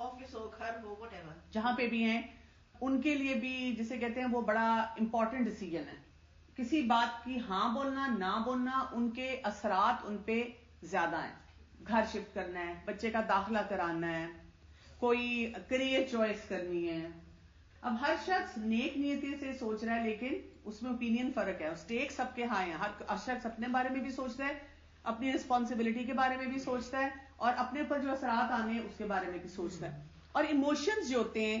Office ہو, گھر ہو, what ever, جہاں پہ بھی ہیں, ان کے لیے بھی جسے کہتے ہیں وہ بڑا امپورٹنٹ ڈیسیجن ہے. کسی بات کی ہاں بولنا نہ بولنا, ان کے اثرات ان پہ زیادہ ہیں. گھر شفٹ کرنا ہے, بچے کا داخلہ کرانا ہے, کوئی کریئر چوائس کرنی ہے. اب ہر شخص نیک نیتی سے سوچ رہا ہے, لیکن اس میں اوپینین فرق ہے. اسٹیک سب کے ہاں ہیں. ہر شخص اپنے بارے میں بھی سوچتا ہے, اپنی رسپانسبلٹی کے بارے میں بھی سوچتا ہے, اور اپنے پر جو اثرات آنے ہیں اس کے بارے میں بھی سوچتا ہے. اور ایموشنز جو ہوتے ہیں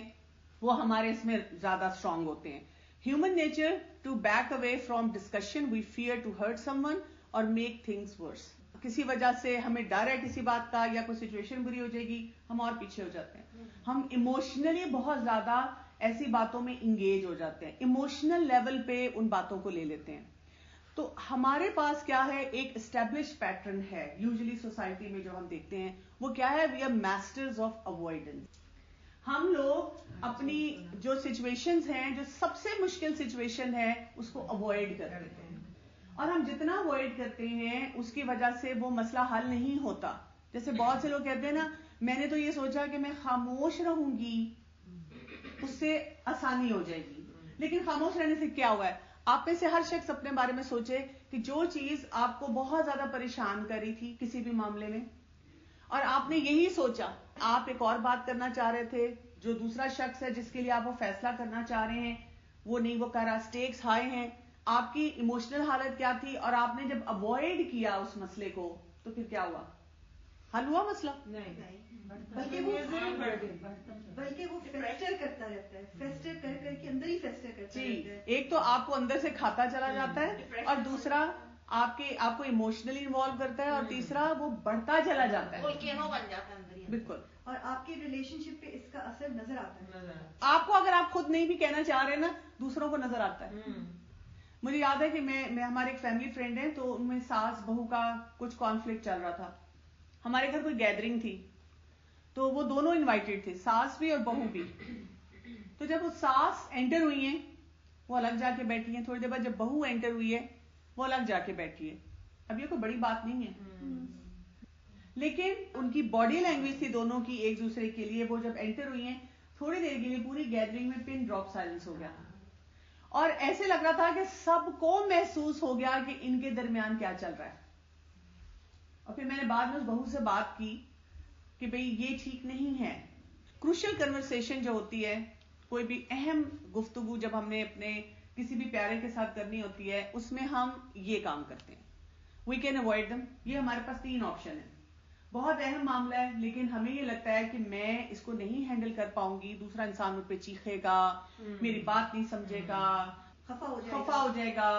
وہ ہمارے اس میں زیادہ اسٹرانگ ہوتے ہیں. Human nature to back away from discussion, we fear to hurt someone اور میک تھنگس ورس. کسی وجہ سے ہمیں ڈر ہے کسی بات کا, یا کوئی سچویشن بری ہو جائے گی, ہم اور پیچھے ہو جاتے ہیں. ہم ایموشنلی بہت زیادہ ایسی باتوں میں انگیج ہو جاتے ہیں, ایموشنل لیول پہ ان باتوں کو لے لیتے ہیں. تو ہمارے پاس کیا ہے, ایک اسٹیبلش پیٹرن ہے یوزلی سوسائٹی میں جو ہم دیکھتے ہیں, وہ کیا ہے, we are masters of avoidance. ہم لوگ اپنی جو سچویشنز ہیں, جو سب سے مشکل سچویشن ہے, اس کو اوائڈ کرتے ہیں. اور ہم جتنا اوائڈ کرتے ہیں اس کی وجہ سے وہ مسئلہ حل نہیں ہوتا. جیسے بہت سے لوگ کہتے ہیں نا, میں نے تو یہ سوچا کہ میں خاموش رہوں گی, اس سے آسانی ہو جائے گی. لیکن خاموش رہنے سے کیا ہوا ہے؟ آپ میں سے ہر شخص اپنے بارے میں سوچے کہ جو چیز آپ کو بہت زیادہ پریشان کر رہی تھی کسی بھی معاملے میں, اور آپ نے یہی سوچا, آپ ایک اور بات کرنا چاہ رہے تھے, جو دوسرا شخص ہے جس کے لیے آپ وہ فیصلہ کرنا چاہ رہے ہیں وہ نہیں وہ کر رہا, سٹیکس ہائی ہیں, آپ کی ایموشنل حالت کیا تھی, اور آپ نے جب اوائڈ کیا اس مسئلے کو تو پھر کیا ہوا؟ حل ہوا مسئلہ؟ بلکہ وہ فیسٹر کرتا رہتا ہے, فیسٹر کر کر کے اندر ہی فیسٹر کرتا رہتا ہے. ایک تو آپ کو اندر سے کھاتا چلا جاتا ہے, اور دوسرا آپ کو ایموشنلی انوالو کرتا ہے, اور تیسرا وہ بڑھتا چلا جاتا ہے, بن جاتا ہے بالکل. اور آپ کی ریلیشن شپ پہ اس کا اثر نظر آتا ہے. آپ کو اگر آپ خود نہیں بھی کہنا چاہ رہے نا, دوسروں کو نظر آتا ہے. مجھے یاد ہے کہ میں ہمارے ایک فیملی فرینڈ ہیں, تو ان میں ساس بہو کا کچھ کانفلکٹ چل رہا تھا. ہمارے گھر کوئی گیدرنگ تھی, تو وہ دونوں انوائٹیڈ تھے, ساس بھی اور بہو بھی. تو جب وہ ساس انٹر ہوئی ہیں وہ الگ جا کے بیٹھی ہیں, تھوڑی دیر بعد جب بہو انٹر ہوئی ہے وہ الگ جا کے بیٹھی ہے. اب یہ کوئی بڑی بات نہیں ہے, لیکن ان کی باڈی لینگویج تھی دونوں کی ایک دوسرے کے لیے. وہ جب انٹر ہوئی ہیں تھوڑی دیر کے لیے پوری گیدرنگ میں پن ڈراپ سائلنس ہو گیا, اور ایسے لگ رہا تھا کہ سب کو محسوس ہو گیا کہ ان کے درمیان کیا چل رہا ہے. اور پھر میں نے بعد میں اس بہو سے بات کی کہ بھئی یہ ٹھیک نہیں ہے. کروشل کنورسیشن جو ہوتی ہے, کوئی بھی اہم گفتگو جب ہم نے اپنے کسی بھی پیارے کے ساتھ کرنی ہوتی ہے, اس میں ہم یہ کام کرتے ہیں, وی کین اوائڈ دم. یہ ہمارے پاس 3 آپشن ہیں. بہت اہم معاملہ ہے لیکن ہمیں یہ لگتا ہے کہ میں اس کو نہیں ہینڈل کر پاؤں گی, دوسرا انسان مجھ پہ چیخے گا, میری بات نہیں سمجھے گا, خفا ہو جائے گا,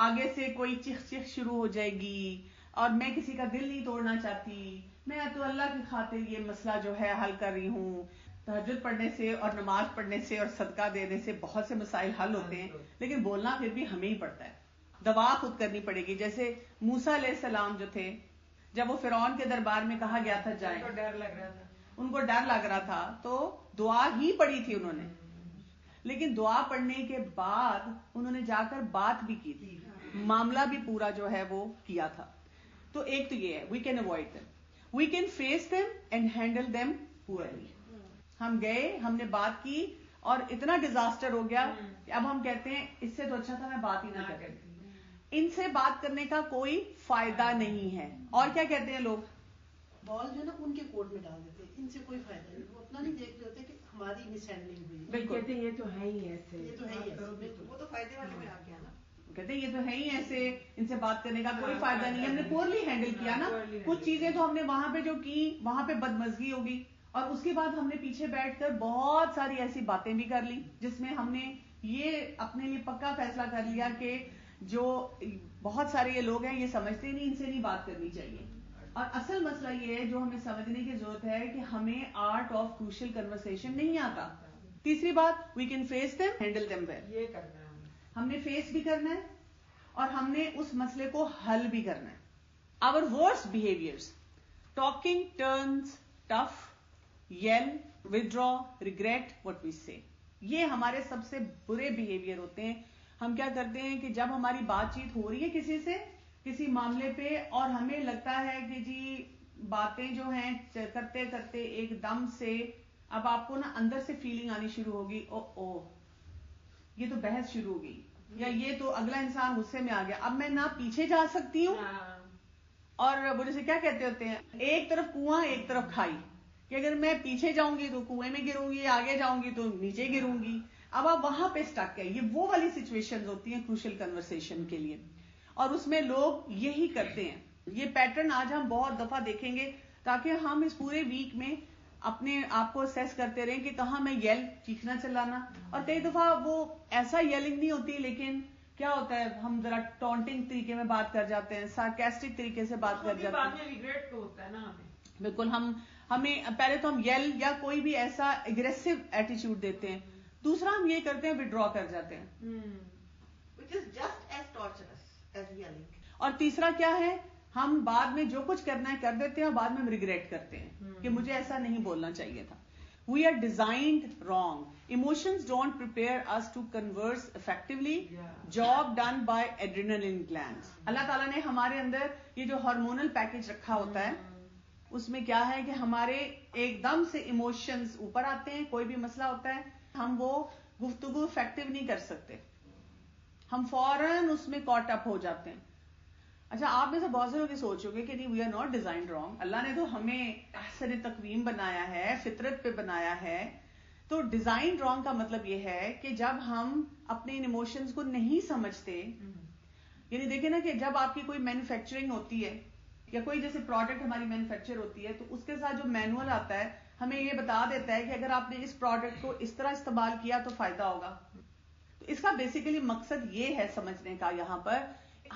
آگے سے کوئی چیخ شروع ہو جائے گی, اور میں کسی کا دل نہیں توڑنا چاہتی. میں تو اللہ کی خاطر یہ مسئلہ جو ہے حل کر رہی ہوں. تہجد پڑھنے سے اور نماز پڑھنے سے اور صدقہ دینے سے بہت سے مسائل حل ہوتے ہیں, لیکن بولنا پھر بھی ہمیں ہی پڑتا ہے. دوا خود کرنی پڑے گی. جیسے موسیٰ علیہ السلام جو تھے, جب وہ فرعون کے دربار میں کہا گیا تھا جائیں, ان کو ڈر لگ رہا تھا, تو دعا ہی پڑھی تھی انہوں نے, لیکن دعا پڑھنے کے بعد انہوں نے جا کر بات بھی کی تھی, معاملہ بھی پورا جو ہے وہ کیا تھا. تو ایک تو یہ ہے, we can avoid them, we can face them and handle them poorly. ہم گئے, ہم نے بات کی, اور اتنا ڈیزاسٹر ہو گیا کہ اب ہم کہتے ہیں اس سے تو اچھا تھا میں بات ہی نہ کرتی. ان سے بات کرنے کا کوئی فائدہ نہیں ہے. اور کیا کہتے ہیں لوگ, بال جو ہے نا ان کے کورٹ میں ڈال دیتے ہیں, ان سے کوئی فائدہ نہیں. وہ اپنا نہیں دیکھ رہے ہوتے کہ ہماری مس ہینڈلنگ ہوئی. بالکل کہتے ہیں یہ تو ہے ہی ایسے, یہ تو ہے ہی ایسے, وہ تو فائدے والے میں آ گیا نا. کہتے ہیں یہ تو ہے ہی ایسے, ان سے بات کرنے کا کوئی فائدہ نہیں ہے. ہم نے پورلی ہینڈل کیا نا, کچھ چیزیں تو ہم نے وہاں پہ جو کی وہاں پہ بدمزگی ہوگی, اور اس کے بعد ہم نے پیچھے بیٹھ کر بہت ساری ایسی باتیں بھی کر لی جس میں ہم نے یہ اپنے لیے پکا فیصلہ کر لیا کہ جو بہت سارے یہ لوگ ہیں یہ سمجھتے نہیں, ان سے نہیں بات کرنی چاہیے. اور اصل مسئلہ یہ ہے جو ہمیں سمجھنے کی ضرورت ہے کہ ہمیں آرٹ آف کروشل کنورسیشن نہیں آتا. تیسری بات, we can face them, handle them well. یہ کرنا ہے, ہم نے فیس بھی کرنا ہے اور ہم نے اس مسئلے کو حل بھی کرنا ہے. Our worst behaviours, talking turns tough, yell, withdraw, regret what we سے, یہ ہمارے سب سے برے بہیویئر ہوتے ہیں. ہم کیا کرتے ہیں کہ جب ہماری بات چیت ہو رہی ہے کسی سے کسی معاملے پہ, اور ہمیں لگتا ہے کہ جی باتیں جو ہیں کرتے کرتے ایک دم سے اب آپ کو نا اندر سے فیلنگ آنی شروع ہوگی، او یہ تو بحث شروع ہو گئی، یا یہ تو اگلا انسان غصے میں آ گیا، اب میں نہ پیچھے جا سکتی ہوں، اور وہ جیسے کیا کہتے ہوتے ہیں، ایک طرف کنواں ایک طرف کھائی، کہ اگر میں پیچھے جاؤں گی تو کنویں میں گروں گی، آگے جاؤں گی تو نیچے گروں گی. اب آپ وہاں پہ اسٹک ہے. یہ وہ والی سچویشن ہوتی ہیں کروشل کنورسیشن کے لیے، اور اس میں لوگ یہی کرتے ہیں. یہ پیٹرن آج ہم بہت دفعہ دیکھیں گے، تاکہ ہم اس پورے ویک میں اپنے آپ کو اسیس کرتے رہیں کہ کہاں میں یل چیخنا چلانا. اور کئی دفعہ وہ ایسا یلنگ نہیں ہوتی، لیکن کیا ہوتا ہے ہم ذرا ٹونٹنگ طریقے میں بات کر جاتے ہیں، سارکیسٹک طریقے سے بات کر جاتے ہیں. ریگریٹ تو ہوتا ہے نا بالکل. ہمیں پہلے تو ہم یل یا کوئی بھی ایسا اگریسو ایٹیچیوڈ دیتے ہیں، دوسرا ہم یہ کرتے ہیں وڈرا کر جاتے ہیں، which is just as torturous as yelling. اور تیسرا کیا ہے، ہم بعد میں جو کچھ کرنا ہے کر دیتے ہیں اور بعد میں ہم ریگریٹ کرتے ہیں کہ مجھے ایسا نہیں بولنا چاہیے تھا. We are designed wrong. Emotions don't prepare us to converse effectively. Job done by adrenaline glands. اللہ تعالیٰ نے ہمارے اندر یہ جو ہارمونل پیکج رکھا ہوتا ہے، اس میں کیا ہے کہ ہمارے ایک دم سے ایموشنز اوپر آتے ہیں. کوئی بھی مسئلہ ہوتا ہے ہم وہ گفتگو افیکٹو نہیں کر سکتے، ہم فوراً اس میں کاٹ اپ ہو جاتے ہیں. اچھا، آپ میں سے بہت سے لوگ یہ سوچو گے کہ نہیں، we are not designed wrong. اللہ نے تو ہمیں احسن تقویم بنایا ہے، فطرت پہ بنایا ہے. تو ڈیزائن رانگ کا مطلب یہ ہے کہ جب ہم اپنے ان ایموشنز کو نہیں سمجھتے، یعنی دیکھیں نا کہ جب آپ کی کوئی مینوفیکچرنگ ہوتی ہے یا کوئی جیسے پروڈکٹ ہماری مینوفیکچر ہوتی ہے، تو اس کے ساتھ جو مینول آتا ہے ہمیں یہ بتا دیتا ہے کہ اگر آپ نے اس پروڈکٹ کو اس طرح استعمال کیا تو فائدہ ہوگا. تو اس کا بیسیکلی مقصد یہ ہے سمجھنے کا، یہاں پر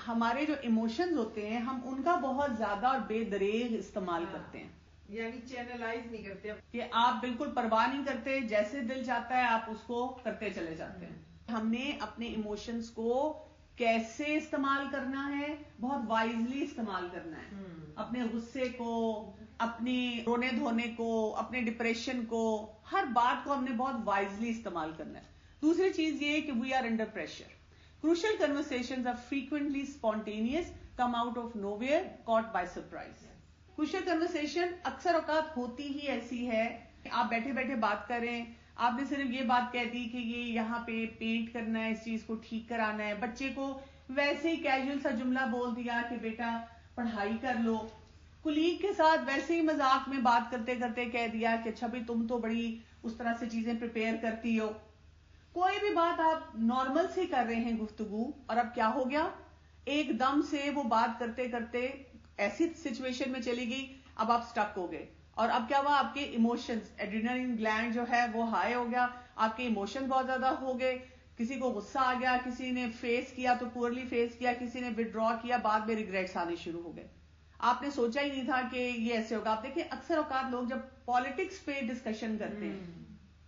ہمارے جو ایموشنز ہوتے ہیں ہم ان کا بہت زیادہ اور بے دریغ استعمال کرتے ہیں، یعنی چینلائز نہیں کرتے کہ آپ بالکل پرواہ نہیں کرتے، جیسے دل چاہتا ہے آپ اس کو کرتے چلے جاتے ہیں. ہم نے اپنے ایموشنز کو کیسے استعمال کرنا ہے، بہت وائزلی استعمال کرنا ہے. اپنے غصے کو، اپنی رونے دھونے کو، اپنے ڈپریشن کو، ہر بات کو ہم نے بہت وائزلی استعمال کرنا ہے. دوسری چیز یہ کہ we are under pressure. Crucial conversations are frequently spontaneous, come out of nowhere, caught by surprise. Crucial conversation اکثر اوقات ہوتی ہی ایسی ہے، آپ بیٹھے بیٹھے بات کریں، آپ نے صرف یہ بات کہہ دی کہ یہ یہاں پہ پینٹ کرنا ہے، اس چیز کو ٹھیک کرانا ہے. بچے کو ویسے ہی کیجول سا جملہ بول دیا کہ بیٹا پڑھائی کر لو. کلیگ کے ساتھ ویسے ہی مذاق میں بات کرتے کرتے کہہ دیا کہ اچھا بھائی تم تو بڑی اس طرح سے چیزیں پریپیئر کرتی ہو. کوئی بھی بات آپ نارمل سے کر رہے ہیں گفتگو، اور اب کیا ہو گیا، ایک دم سے وہ بات کرتے کرتے ایسی سچویشن میں چلی گئی، اب آپ سٹک ہو گئے. اور اب کیا ہوا، آپ کے ایموشنز، ایڈرینلن گلینڈ جو ہے وہ ہائی ہو گیا، آپ کے ایموشن بہت زیادہ ہو گئے. کسی کو غصہ آ گیا، کسی نے فیس کیا تو پورلی فیس کیا، کسی نے ودرا کیا، بعد میں ریگریٹس آنے شروع ہو گئے. آپ نے سوچا ہی نہیں تھا کہ یہ ایسے ہوگا. آپ دیکھیں اکثر اوقات لوگ جب پالیٹکس پہ ڈسکشن کرتے ہیں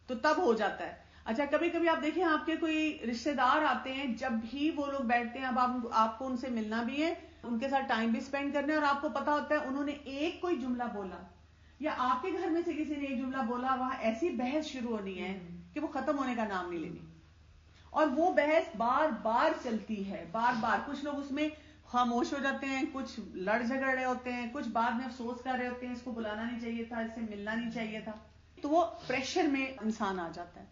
تو تب ہو جاتا ہے. اچھا، کبھی کبھی آپ دیکھیں آپ کے کوئی رشتہ دار آتے ہیں، جب بھی وہ لوگ بیٹھتے ہیں، اب آپ کو ان سے ملنا بھی ہے، ان کے ساتھ ٹائم بھی اسپینڈ کرنا ہے، اور آپ کو پتا ہوتا ہے انہوں نے ایک کوئی جملہ بولا یا آپ کے گھر میں سے کسی نے ایک جملہ بولا، وہاں ایسی بحث شروع ہونی ہے کہ وہ ختم ہونے کا نام نہیں لینی. اور وہ بحث بار بار چلتی ہے، بار بار. کچھ لوگ اس میں خاموش ہو جاتے ہیں، کچھ لڑ جھگڑ رہے ہوتے ہیں، کچھ بعد میں افسوس کر رہے ہوتے ہیں اس کو بلانا نہیں چاہیے تھا، اس سے ملنا نہیں چاہیے تھا. تو وہ پریشر میں انسان آ جاتا ہے.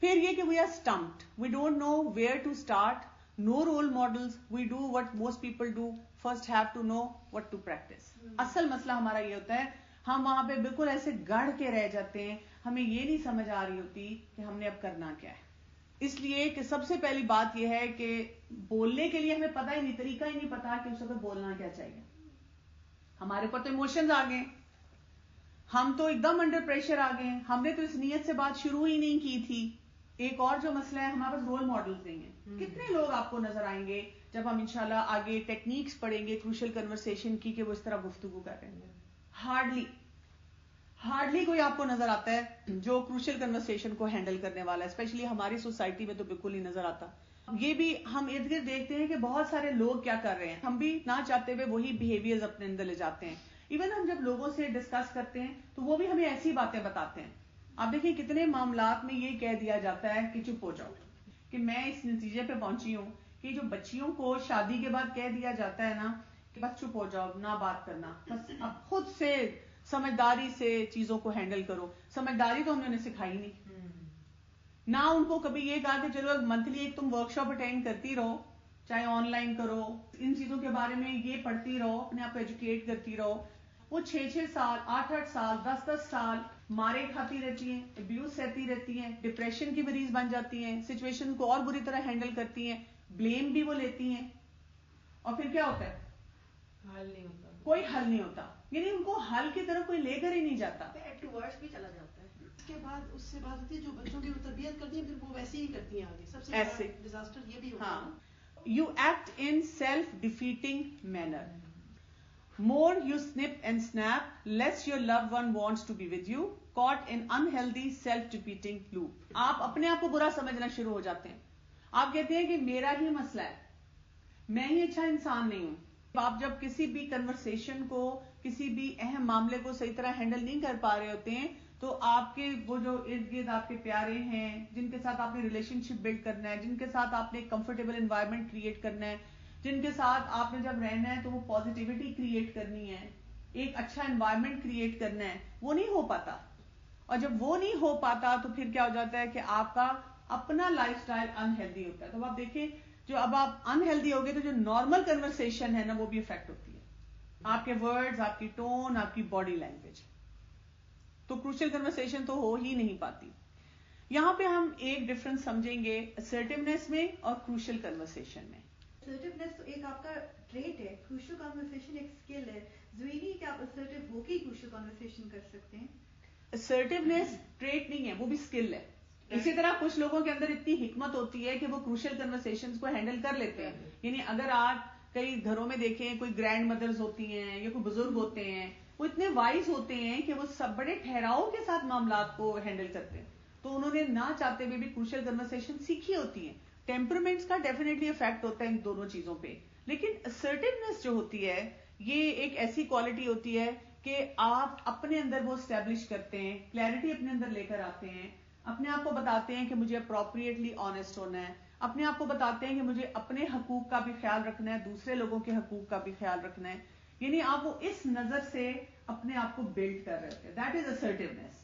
پھر یہ کہ we are stumped, we don't know where to start, no role models, we do what most people do, first have to know what to practice. اصل مسئلہ ہمارا یہ ہوتا ہے، ہم وہاں پہ بالکل ایسے گڑھ کے رہ جاتے ہیں، ہمیں یہ نہیں سمجھ آ رہی ہوتی کہ ہم نے اب کرنا کیا ہے. اس لیے کہ سب سے پہلی بات یہ ہے کہ بولنے کے لیے ہمیں پتہ ہی نہیں، طریقہ ہی نہیں پتا کہ اس وقت بولنا کیا چاہیے. ہمارے اوپر تو ایموشنز آ گئے، ہم تو ایک دم انڈر پریشر آ گئے ہیں، ہم نے تو اس نیت سے بات شروع ہی نہیں کی تھی. ایک اور جو مسئلہ ہے، ہمارے پاس رول ماڈلز نہیں ہیں. کتنے لوگ آپ کو نظر آئیں گے جب ہم انشاءاللہ آگے ٹیکنیکس پڑھیں گے کروشل کنورسیشن کی کہ وہ اس طرح گفتگو کر رہے ہیں؟ ہارڈلی کوئی آپ کو نظر آتا ہے جو کروشل کنورسیشن کو ہینڈل کرنے والا ہے. اسپیشلی ہماری سوسائٹی میں تو بالکل ہی نظر آتا. یہ بھی ہم ارد گرد دیکھتے ہیں کہ بہت سارے لوگ کیا کر رہے ہیں، ہم بھی نہ چاہتے ہوئے وہی بیہیویئرز اپنے اندر لے جاتے ہیں. ایون ہم جب لوگوں سے ڈسکس کرتے ہیں تو وہ بھی ہمیں ایسی باتیں بتاتے ہیں. آپ دیکھیں کتنے معاملات میں یہ کہہ دیا جاتا ہے کہ چپ ہو جاؤ. کہ میں اس نتیجے پہ پہنچی ہوں کہ جو بچیوں کو شادی کے بعد کہہ دیا جاتا ہے نا کہ بس چپ ہو جاؤ، نہ بات کرنا، بس اب خود سے سمجھداری سے چیزوں کو ہینڈل کرو. سمجھداری تو ہم نے انہیں سکھائی نہیں. نہ ان کو کبھی یہ کہا کہ چلو منتھلی ایک تم ورک شاپ اٹینڈ کرتی رہو, چاہے آن لائن کرو, ان چیزوں کے بارے میں یہ پڑھتی رہو, اپنے آپ کو ایجوکیٹ کرتی رہو. وہ 6-6 سال 8-8 سال 10-10 سال مارے کھاتی رہتی ہیں, ابیوز سہتی رہتی ہیں, ڈپریشن کی مریض بن جاتی ہیں, سچویشن کو اور بری طرح ہینڈل کرتی ہیں, بلیم بھی وہ لیتی ہیں, اور پھر کیا ہوتا ہے؟ حل نہیں ہوتا, کوئی حل نہیں ہوتا. یعنی ان کو حل کی طرف کوئی لے کر ہی نہیں جاتا. ایڈ ٹو ورڈز بھی چلا جاتا ہے. اس کے بعد اس سے بات ہوتی ہے جو بچوں کی تربیت کرتی ہیں پھر وہ ویسے ہی کرتی ہیں آگے. سب سے ایسے ڈیزاسٹر یہ بھی ہوتا ہے. ہاں, you act in self defeating manner. More you snip and snap, less your loved one wants to be with you, caught in unhealthy self-defeating loop. آپ اپنے آپ کو برا سمجھنا شروع ہو جاتے ہیں. آپ کہتے ہیں کہ میرا ہی مسئلہ ہے, میں ہی اچھا انسان نہیں ہوں. آپ جب کسی بھی کنورسیشن کو, کسی بھی اہم معاملے کو صحیح طرح ہینڈل نہیں کر پا رہے ہوتے ہیں, تو آپ کے وہ جو ارد گرد آپ کے پیارے ہیں, جن کے ساتھ آپ نے ریلیشن شپ بلڈ کرنا ہے, جن کے ساتھ آپ نے کمفرٹیبل انوائرمنٹ کریٹ کرنا ہے, جن کے ساتھ آپ نے جب رہنا ہے تو وہ پازیٹیوٹی کریٹ کرنی ہے, ایک اچھا انوائرمنٹ کریٹ کرنا ہے, وہ نہیں ہو پاتا. اور جب وہ نہیں ہو پاتا تو پھر کیا ہو جاتا ہے کہ آپ کا اپنا لائف سٹائل انہیلدی ہوتا ہے. تو آپ دیکھیں, جو اب آپ انہیلدی ہوگے تو جو نارمل کنورسیشن ہے نا وہ بھی افیکٹ ہوتی ہے, آپ کے ورڈز, آپ کی ٹون, آپ کی باڈی لینگویج. تو کروشل کنورسیشن تو ہو ہی نہیں پاتی. یہاں پہ ہم ایک ڈفرنس سمجھیں گے assertiveness میں اور کروشل کنورسیشن میں. assertiveness تو ایک آپ کا ٹریٹ ہے, crucial conversation ایک اسکل ہے. ضروری نہیں کہ آپ assertive ہو کے crucial conversation کر سکتے ہیں. assertiveness ٹریٹ نہیں ہے, وہ بھی اسکل ہے. اسی طرح کچھ لوگوں کے اندر اتنی حکمت ہوتی ہے کہ وہ کروشل کنورسیشنز کو ہینڈل کر لیتے ہیں. یعنی اگر آپ کئی گھروں میں دیکھیں, کوئی گرینڈ مدرز ہوتی ہیں یا کوئی بزرگ ہوتے ہیں, وہ اتنے وائز ہوتے ہیں کہ وہ سب بڑے ٹھہراؤ کے ساتھ معاملات کو ہینڈل کرتے ہیں. تو انہوں نے نہ چاہتے ہوئے بھی کروشل کنورسیشن سیکھی ہوتی ہیں. ٹیمپرمنٹس کا ڈیفینیٹلی افیکٹ ہوتا ہے ان دونوں چیزوں پہ. لیکن assertiveness جو ہوتی ہے یہ ایک ایسی کوالٹی ہوتی ہے کہ آپ اپنے اندر وہ اسٹیبلش کرتے ہیں, کلیئرٹی اپنے اندر لے کر آتے ہیں, اپنے آپ کو بتاتے ہیں کہ مجھے اپروپریٹلی آنےسٹ ہونا ہے, اپنے آپ کو بتاتے ہیں کہ مجھے اپنے حقوق کا بھی خیال رکھنا ہے, دوسرے لوگوں کے حقوق کا بھی خیال رکھنا ہے. یعنی آپ وہ اس نظر سے اپنے آپ کو بلڈ کر رہے ہوتے ہیں. That is assertiveness.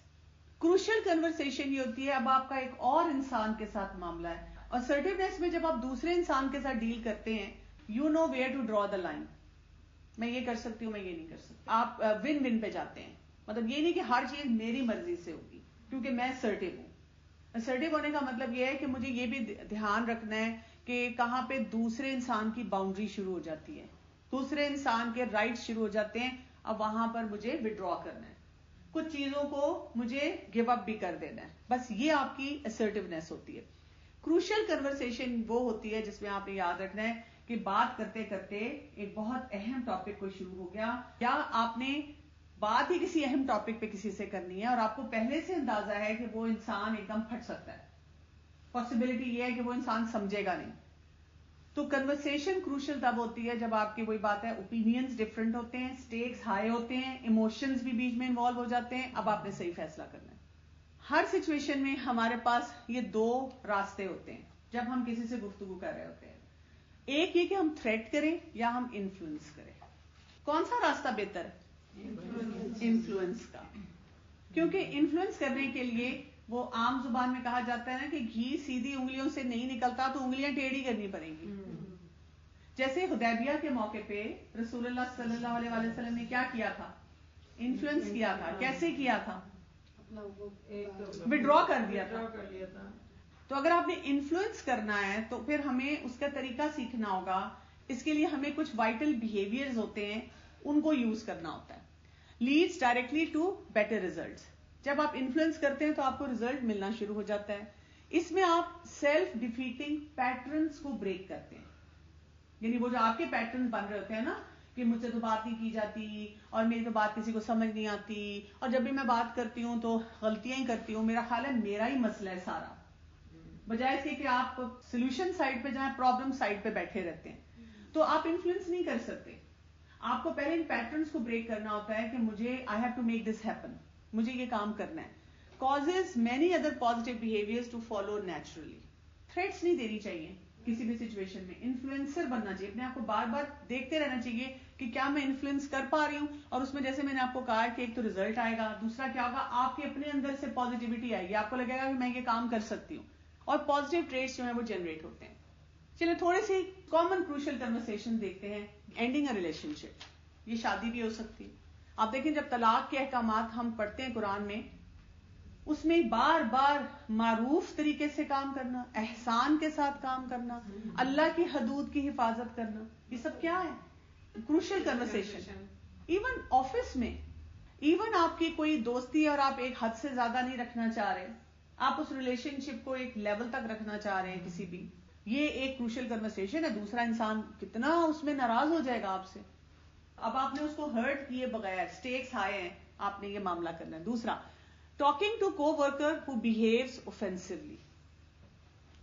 Crucial conversation یہ ہوتی ہے اب آپ کا ایک اور انسان کے ساتھ معاملہ ہے. assertiveness میں جب آپ دوسرے انسان کے ساتھ ڈیل کرتے ہیں, you know where to draw the line. میں یہ کر سکتی ہوں, میں یہ نہیں کر سکتی. آپ ون ون پہ جاتے ہیں. مطلب یہ نہیں کہ ہر چیز میری مرضی سے ہوگی کیونکہ میں assertive ہوں. assertive ہونے کا مطلب یہ ہے کہ مجھے یہ بھی دھیان رکھنا ہے کہ کہاں پہ دوسرے انسان کی باؤنڈری شروع ہو جاتی ہے, دوسرے انسان کے رائٹس شروع ہو جاتے ہیں. اب وہاں پر مجھے وڈرا کرنا ہے, کچھ چیزوں کو مجھے گیو اپ بھی کر دینا ہے. بس یہ آپ کی assertiveness ہوتی ہے. کروشل کنورسیشن وہ ہوتی ہے جس میں آپ نے یاد رکھنا ہے کہ بات کرتے کرتے ایک بہت اہم ٹاپک کو شروع ہو گیا, یا آپ نے بات ہی کسی اہم ٹاپک پہ کسی سے کرنی ہے اور آپ کو پہلے سے اندازہ ہے کہ وہ انسان ایک دم پھٹ سکتا ہے, پاسبلٹی یہ ہے کہ وہ انسان سمجھے گا نہیں. تو کنورسیشن کروشل تب ہوتی ہے جب آپ کی وہی بات ہے, اوپینینز ڈفرنٹ ہوتے ہیں, سٹیکس ہائی ہوتے ہیں, ایموشنز بھی بیچ میں انوالو ہو جاتے ہیں. اب آپ نے صحیح فیصلہ کرنا ہے. ہر سچویشن میں ہمارے پاس یہ دو راستے ہوتے ہیں جب ہم کسی سے گفتگو کر رہے ہوتے ہیں. ایک یہ کہ ہم تھریٹ کریں یا ہم انفلوئنس کریں. کون سا راستہ بہتر ہے؟ انفلوئنس کا. کیونکہ انفلوئنس کرنے کے لیے وہ عام زبان میں کہا جاتا ہے نا کہ گھی سیدھی انگلیوں سے نہیں نکلتا تو انگلیاں ٹیڑھی کرنی پڑیں گی. جیسے حدیبیہ کے موقع پہ رسول اللہ صلی اللہ علیہ وسلم نے کیا کیا تھا؟ انفلوئنس کیا تھا. کیسے کیا تھا؟ وڈرا کر دیا تھا. تو اگر آپ نے انفلوئنس کرنا ہے تو پھر ہمیں اس کا طریقہ سیکھنا ہوگا. اس کے لیے ہمیں کچھ وائٹل بیہیویئرز ہوتے ہیں, ان کو یوز کرنا ہوتا ہے. Leads directly to better results. جب آپ انفلوئنس کرتے ہیں تو آپ کو ریزلٹ ملنا شروع ہو جاتا ہے. اس میں آپ سیلف ڈیفیٹنگ پیٹرنز کو بریک کرتے ہیں. یعنی وہ جو آپ کے پیٹرنز بن رہے ہوتے ہیں نا کہ مجھ سے تو بات نہیں کی جاتی اور میری تو بات کسی کو سمجھ نہیں آتی اور جب بھی میں بات کرتی ہوں تو غلطیاں ہی کرتی ہوں, میرا خیال ہے میرا ہی مسئلہ ہے سارا, بجائے اس کے کہ آپ سولوشن سائڈ پہ جہاں پرابلم سائڈ پہ بیٹھے رہتے ہیں. تو آپ انفلوئنس نہیں کر سکتے. آپ کو پہلے ان پیٹرنز کو بریک کرنا ہوتا ہے کہ مجھے I have to make this happen, مجھے یہ کام کرنا ہے. causes many other positive behaviors to follow naturally. Threats نہیں دینی چاہیے. کسی بھی سچویشن میں انفلوئنسر بننا چاہیے. اپنے آپ کو بار بار دیکھتے رہنا چاہیے کہ کیا میں انفلوئنس کر پا رہی ہوں. اور اس میں جیسے میں نے آپ کو کہا کہ ایک تو ریزلٹ آئے گا, دوسرا کیا ہوگا, آپ کے اپنے اندر سے پازیٹیوٹی آئے گی, آپ کو لگے گا کہ میں یہ کام کر سکتی ہوں, اور پازیٹیو ٹریٹس جو ہیں وہ جنریٹ ہوتے ہیں. چلیں تھوڑے سی کامن کروشل کنورسیشن دیکھتے ہیں. اینڈنگ اے ریلیشن شپ, یہ شادی بھی ہو سکتی ہے. آپ دیکھیں جب طلاق کے احکامات ہم پڑھتے ہیں قرآن میں, اس میں بار بار معروف طریقے سے کام کرنا, احسان کے ساتھ کام کرنا, اللہ کی حدود کی حفاظت کرنا, یہ سب کیا ہے؟ Crucial conversation. ایون آفس میں, ایون آپ کی کوئی دوستی اور آپ ایک حد سے زیادہ نہیں رکھنا چاہ رہے, آپ اس ریلیشن شپ کو ایک لیول تک رکھنا چاہ رہے ہیں کسی بھی, یہ ایک کروشل کنورسیشن ہے. دوسرا انسان کتنا اس میں ناراض ہو جائے گا آپ سے, اب آپ نے اس کو ہرٹ کیے بغیر, سٹیکس ہائی ہیں, آپ نے یہ معاملہ کرنا ہے. دوسرا, ٹاکنگ ٹو کو ورکر ہو بیہیوز اوفینسولی.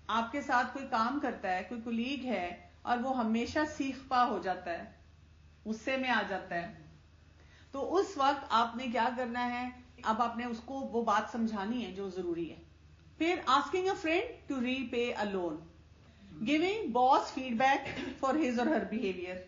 آپ کے ساتھ کوئی کام کرتا ہے, کوئی کولیگ ہے, اور وہ ہمیشہ سیخ پا ہو جاتا ہے, غصے میں آ جاتا ہے, تو اس وقت آپ نے کیا کرنا ہے, اب آپ نے اس کو وہ بات سمجھانی ہے جو ضروری ہے. پھر asking a friend to repay a loan, giving boss feedback for his or her behaviour,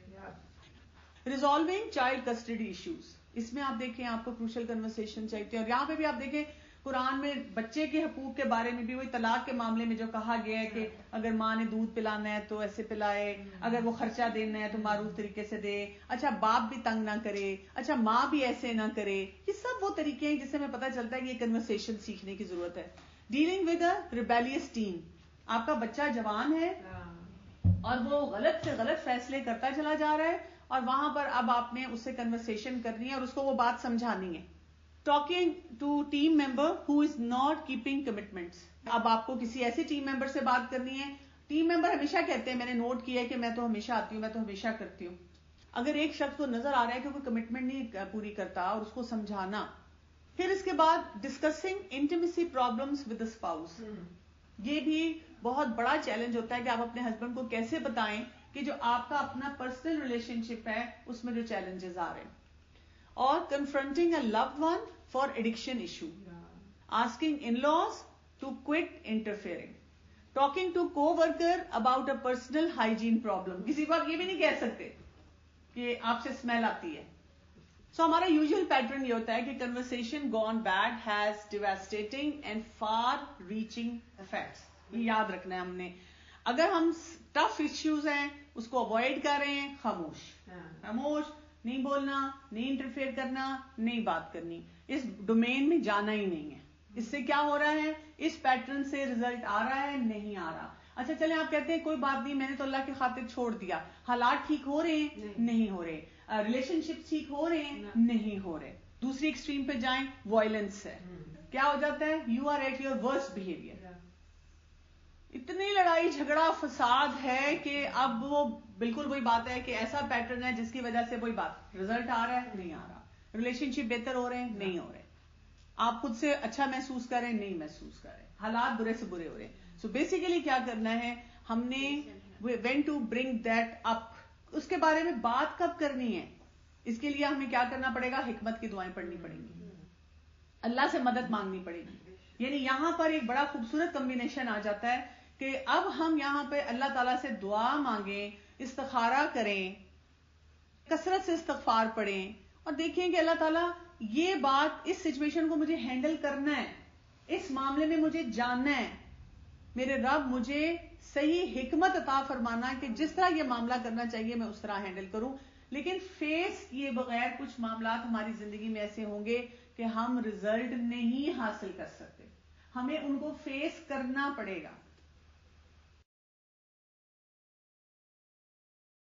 resolving child custody issues. اس میں آپ دیکھیں آپ کو کروشل کنورسیشن چاہیے. اور یہاں پہ بھی آپ دیکھیں قرآن میں بچے کے حقوق کے بارے میں بھی وہی طلاق کے معاملے میں جو کہا گیا ہے کہ اگر ماں نے دودھ پلانا ہے تو ایسے پلائے, اگر وہ خرچہ دینا ہے تو معروف طریقے سے دے, اچھا باپ بھی تنگ نہ کرے, اچھا ماں بھی ایسے نہ کرے. یہ سب وہ طریقے ہیں جس سے ہمیں پتہ چلتا ہے کہ یہ کنورسیشن سیکھنے کی ضرورت ہے. Dealing with a rebellious ten, آپ کا بچہ جوان ہے اور وہ غلط سے غلط فیصلے کرتا چلا جا رہا ہے, اور وہاں پر اب آپ نے اس سے کنورسیشن کرنی ہے اور اس کو وہ بات سمجھانی ہے. Talking to team member who is not keeping commitments. اب آپ کو کسی ایسے ٹیم ممبر سے بات کرنی ہے, ٹیم ممبر ہمیشہ کہتے ہیں, میں نے نوٹ کیا ہے کہ میں تو ہمیشہ آتی ہوں, میں تو ہمیشہ کرتی ہوں. اگر ایک شخص کو نظر آ رہا ہے کہ کوئی کمٹمنٹ نہیں پوری کرتا, اور اس کو سمجھانا. پھر اس کے بعد discussing intimacy problems with spouse. یہ بھی بہت بڑا چیلنج ہوتا ہے کہ آپ اپنے ہسبینڈ کو کیسے بتائیں کہ جو آپ کا اپنا پرسنل ریلیشن شپ ہے اس میں جو چیلنجز آ رہے ہیں. اور confronting a loved one for addiction issue, asking in laws to quit interfering, talking to coworker about a personal hygiene problem. کسی کو آپ یہ بھی نہیں کہہ سکتے کہ آپ سے اسمیل آتی ہے. سو ہمارا یوزل پیٹرن یہ ہوتا ہے کہ conversation gone bad has devastating and far reaching effects. یہ یاد رکھنا ہے ہم نے. اگر ہم ٹف ایشوز ہیں اس کو اوائڈ کر رہے ہیں, خاموش, نہیں بولنا, نہیں انٹرفیئر کرنا, نہیں بات کرنی, اس ڈومین میں جانا ہی نہیں ہے. اس سے کیا ہو رہا ہے, اس پیٹرن سے ریزلٹ آ رہا ہے, نہیں آ رہا. اچھا چلیں آپ کہتے ہیں کوئی بات نہیں, میں نے تو اللہ کی خاطر چھوڑ دیا, حالات ٹھیک ہو رہے ہیں, نہیں ہو رہے, ریلیشن شپ ٹھیک ہو رہے ہیں, نہیں ہو رہے. دوسری ایکسٹریم پہ جائیں, وائلنس ہے, کیا ہو جاتا ہے, you are at your worst behaviour. اتنی لڑائی جھگڑا فساد ہے کہ اب وہ بالکل وہی بات ہے کہ ایسا پیٹرن ہے جس کی وجہ سے وہی بات, رزلٹ آ رہا ہے, نہیں آ رہا, ریلیشن شپ بہتر ہو رہے ہیں, نہیں ہو رہے, آپ خود سے اچھا محسوس کر رہے ہیں, نہیں محسوس کر رہے, حالات برے سے برے ہو رہے ہیں. سو بیسیکلی کیا کرنا ہے ہم نے, when to bring that up, اس کے بارے میں بات کب کرنی ہے, اس کے لیے ہمیں کیا کرنا پڑے گا, حکمت کی دعائیں پڑھنی پڑیں گی, اللہ سے مدد مانگنی پڑے گی. یعنی یہاں پر ایک بڑا خوبصورت کمبینیشن آ جاتا ہے کہ اب ہم یہاں پہ اللہ تعالیٰ سے دعا مانگیں, استخارہ کریں, کثرت سے استغفار پڑھیں, اور دیکھیں کہ اللہ تعالیٰ یہ بات, اس سچویشن کو مجھے ہینڈل کرنا ہے, اس معاملے میں مجھے جاننا ہے, میرے رب مجھے صحیح حکمت عطا فرمانا کہ جس طرح یہ معاملہ کرنا چاہیے میں اس طرح ہینڈل کروں. لیکن فیس کیے بغیر کچھ معاملات ہماری زندگی میں ایسے ہوں گے کہ ہم رزلٹ نہیں حاصل کر سکتے, ہمیں ان کو فیس کرنا پڑے گا.